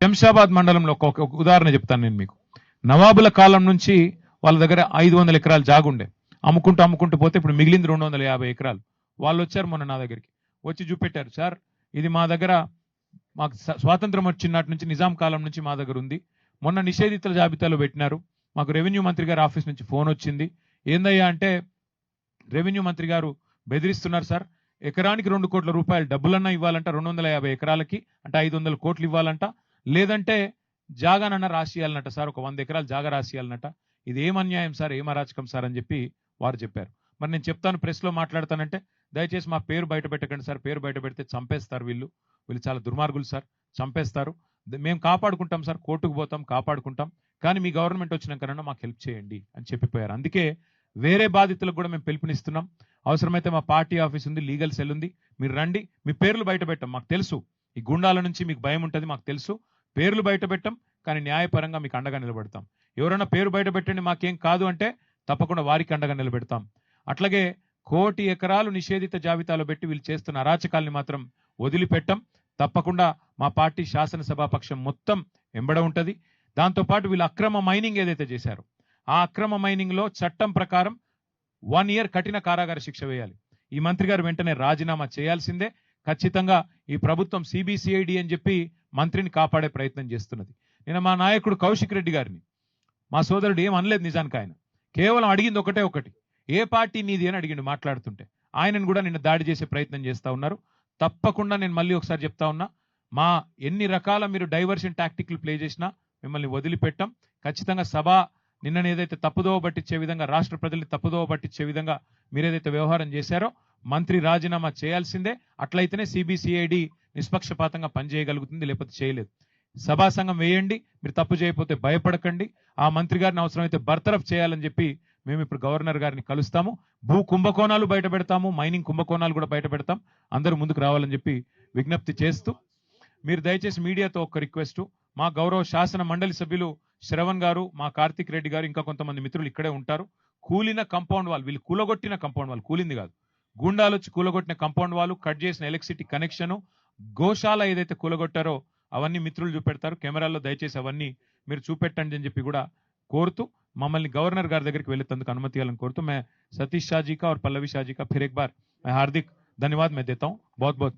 శంషాబాద్ మండలంలో ఒక ఉదాహరణ చెప్తాను నేను మీకు. నవాబుల కాలం నుంచి వాళ్ళ దగ్గర 500 ఎకరాలు జాగుండే, అమ్ముకుంటూ పోతే ఇప్పుడు మిగిలింది 250 ఎకరాలు. వాళ్ళు వచ్చారు మొన్న నా దగ్గరికి, వచ్చి చూపెట్టారు, సార్ ఇది మా దగ్గర, మాకు స్వాతంత్రం వచ్చినట్టు నుంచి నిజాం కాలం నుంచి మా దగ్గర ఉంది, మొన్న నిషేధితుల జాబితాలో పెట్టినారు, మాకు రెవెన్యూ మంత్రి గారి ఆఫీస్ నుంచి ఫోన్ వచ్చింది, ఏందయ్యా అంటే రెవెన్యూ మంత్రి గారు బెదిరిస్తున్నారు సార్, ఎకరానికి 2 కోట్ల రూపాయలు డబ్బులన్నా ఇవ్వాలంట, 250 ఎకరాలకి అంటే 500 కోట్లు ఇవ్వాలంట, లేదంటే జాగానన్నా రాసియాలన్నట సార్, ఒక 100 ఎకరాలు జాగా రాసియాలన్నట. ఇది ఏం అన్యాయం సార్, ఏం అరాచకం సార్ అని చెప్పి వారు చెప్పారు. మరి నేను చెప్తాను, ప్రెస్లో మాట్లాడతానంటే దయచేసి మా పేరు బయట పెట్టకండి సార్, పేరు బయట పెడితే చంపేస్తారు, వీళ్ళు చాలా దుర్మార్గులు సార్, చంపేస్తారు, మేము కాపాడుకుంటాం సార్, కోర్టుకు పోతాం, కాపాడుకుంటాం, కానీ మీ గవర్నమెంట్ వచ్చినాకన్నా మాకు హెల్ప్ చేయండి అని చెప్పిపోయారు. అందుకే వేరే బాధితులకు కూడా మేము పిలుపునిస్తున్నాం. అవసరమైతే మా పార్టీ ఆఫీస్ ఉంది, లీగల్ సెల్ ఉంది, మీరు రండి, మీ పేర్లు బయట పెట్టాం, మాకు తెలుసు ఈ గుండాల నుంచి మీకు భయం ఉంటుంది, మాకు తెలుసు, పేర్లు బయట పెట్టాం, కానీ న్యాయపరంగా మీకు అండగా నిలబెడతాం. ఎవరైనా పేరు బయట పెట్టండి మాకేం కాదు అంటే తప్పకుండా వారికి అండగా నిలబెడతాం. అట్లాగే 1 కోటి ఎకరాలు నిషేధిత జాబితాలో పెట్టి వీళ్ళు చేస్తున్న అరాచకాల్ని మాత్రం వదిలిపెట్టం. తప్పకుండా మా పార్టీ శాసనసభాపక్షం మొత్తం ఎంబడ ఉంటుంది. దాంతోపాటు వీళ్ళు అక్రమ మైనింగ్ ఏదైతే చేశారో ఆ అక్రమ మైనింగ్ లో చట్టం ప్రకారం 1 ఇయర్ కఠిన కారాగార శిక్ష వేయాలి. ఈ మంత్రి గారు వెంటనే రాజీనామా చేయాల్సిందే. ఖచ్చితంగా ఈ ప్రభుత్వం సిబిసిఐడి అని చెప్పి మంత్రిని కాపాడే ప్రయత్నం చేస్తున్నది. నేను మా నాయకుడు కౌశిక్ రెడ్డి గారిని, మా సోదరుడు ఏం అనలేదు, నిజానికి ఆయన కేవలం అడిగింది ఒకటి, ఏ పార్టీ నీది అని అడిగిండు మాట్లాడుతుంటే. ఆయనను కూడా నిన్న దాడి చేసే ప్రయత్నం చేస్తా ఉన్నారు. తప్పకుండా నేను మళ్ళీ ఒకసారి చెప్తా ఉన్నా, మా ఎన్ని రకాల మీరు డైవర్షన్ టాక్టిక్లు ప్లే చేసినా మిమ్మల్ని వదిలిపెట్టాం. ఖచ్చితంగా సభ నిన్న ఏదైతే తప్పుదోవ పట్టించే విధంగా, రాష్ట్ర ప్రజల్ని తప్పుదోవ పట్టించే విధంగా మీరేదైతే వ్యవహారం చేశారో మంత్రి రాజీనామా చేయాల్సిందే. అట్లయితేనే సిబిసిఐడి నిష్పక్షపాతంగా పనిచేయగలుగుతుంది, లేకపోతే చేయలేదు. సభా సంఘం వేయండి, మీరు తప్పు చేయకపోతే భయపడకండి. ఆ మంత్రి గారిని అవసరమైతే బర్తరఫ్ చేయాలని చెప్పి మేము ఇప్పుడు గవర్నర్ గారిని కలుస్తాము. భూ కుంభకోణాలు బయట పెడతాము, మైనింగ్ కుంభకోణాలు కూడా బయట పెడతాం. అందరూ ముందుకు రావాలని చెప్పి విజ్ఞప్తి చేస్తూ, మీరు దయచేసి మీడియాతో ఒక రిక్వెస్ట్, మా గౌరవ శాసన మండలి సభ్యులు శ్రవణ్ గారు, మా కార్తిక్ రెడ్డి గారు, ఇంకా కొంతమంది మిత్రులు ఇక్కడే ఉంటారు. కూలిన కంపౌండ్ వాల్, వీళ్ళు కూలగొట్టిన కంపౌండ్ వాల్, కూలింది కాదు, గూండాలు వచ్చి కూలగొట్టిన కంపౌండ్ వాళ్ళు, కట్ చేసిన ఎలక్ట్రిసిటీ కనెక్షన్, గోశాల ఏదైతే కూలగొట్టారో అవన్నీ మిత్రులు చూపెడతారు. కెమెరాల్లో దయచేసి అవన్నీ మీరు చూపెట్టండి అని చెప్పి కూడా కోరుతూ, మమ్మల్ని గవర్నర్ గారి దగ్గరికి వెళ్ళేందుకు అనుమతి ఇవ్వాలని కోరుతూ, मैं सतीश शाह जी का और पल्लवी शाह जी का फिर एक बार मैं हार्दिक धन्यवाद मैं देता हूँ. बहुत बहुत